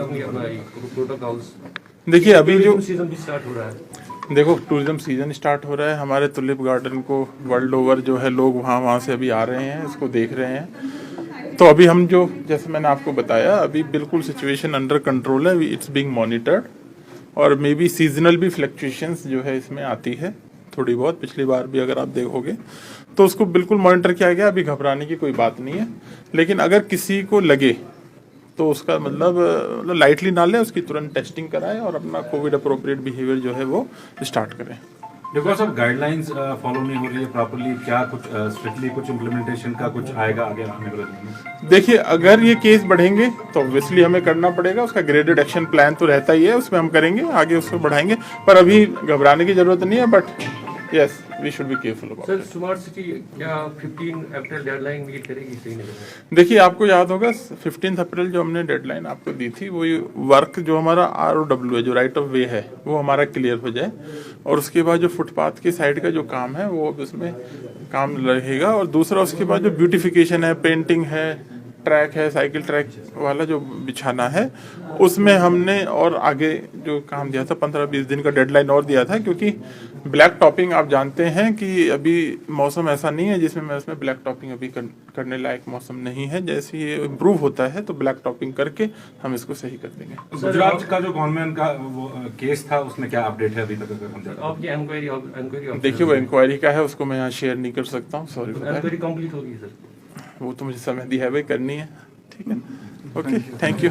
Protocols? देखिए अभी जो सीजन भी स्टार्ट हो रहा है, देखो टूरिज्म सीजन स्टार्ट हो रहा है, हमारे टुलिप गार्डन को वर्ल्ड ओवर जो है लोग वहाँ से अभी आ रहे हैं, इसको देख रहे हैं। तो अभी हम जो जैसे मैंने आपको बताया अभी बिल्कुल सिचुएशन अंडर कंट्रोल है, इट्स बीइंग मॉनिटर्ड और मे बी सीजनल भी फ्लक्चुएशंस जो है इसमें आती है थोड़ी बहुत, पिछली बार भी अगर आप देखोगे तो उसको बिल्कुल मॉनिटर किया गया। अभी घबराने की कोई बात नहीं है, लेकिन अगर किसी को लगे तो उसका मतलब लाइटली ना ले, उसकी तुरंत टेस्टिंग कराएं और अपना कोविड अप्रोप्रिएट बिहेवियर जो है वो स्टार्ट करें। देखो सब गाइडलाइंस फॉलो नहीं हो रही है प्रॉपर्ली, क्या कुछ स्ट्रिक्टली कुछ इम्प्लीमेंटेशन का कुछ आएगा आगे आने वाले दिनों में? देखिए अगर ये केस बढ़ेंगे तो ऑब्वियसली हमें करना पड़ेगा, उसका ग्रेडेड एक्शन प्लान तो रहता ही है, उसमें हम करेंगे, आगे उसको बढ़ाएंगे, पर अभी घबराने की जरूरत नहीं है। But yes we should be careful about sir smart city क्या 15 अप्रैल डेडलाइन मीट करेगी? सही नहीं? देखिए आपको याद होगा 15 अप्रैल जो हमने डेडलाइन आपको दी थी, वो वर्क जो हमारा ROW है, जो राइट ऑफ वे है, वो हमारा क्लियर हो जाए और उसके बाद जो फुटपाथ की साइड का जो काम है वो उसमें काम रहेगा। और दूसरा उसके बाद जो ब्यूटिफिकेशन है, पेंटिंग है, ट्रैक है, साइकिल ट्रैक वाला जो बिछाना है, उसमें हमने और आगे जो काम दिया था 15-20 दिन का डेडलाइन और दिया था, क्योंकि ब्लैक टॉपिंग आप जानते हैं कि अभी मौसम ऐसा नहीं है जिसमें मैं उसमें ब्लैक टॉपिंग अभी करने लायक मौसम नहीं है। जैसे ये इम्प्रूव होता है तो ब्लैक टॉपिंग करके हम इसको सही कर देंगे। गुजरात का जो गवर्नमेंट का वो केस था उसमें क्या अपडेट है अभी तक? अगर हम जानते हैं आपकी इंक्वायरी देखिए वो इंक्वायरी का है, उसको मैं यहाँ शेयर नहीं कर सकता हूँ, सॉरी। इंक्वायरी कंप्लीट होगी सर? वो तो मुझे समय दिया है भाई, करनी है, ठीक है। Okay, thank you.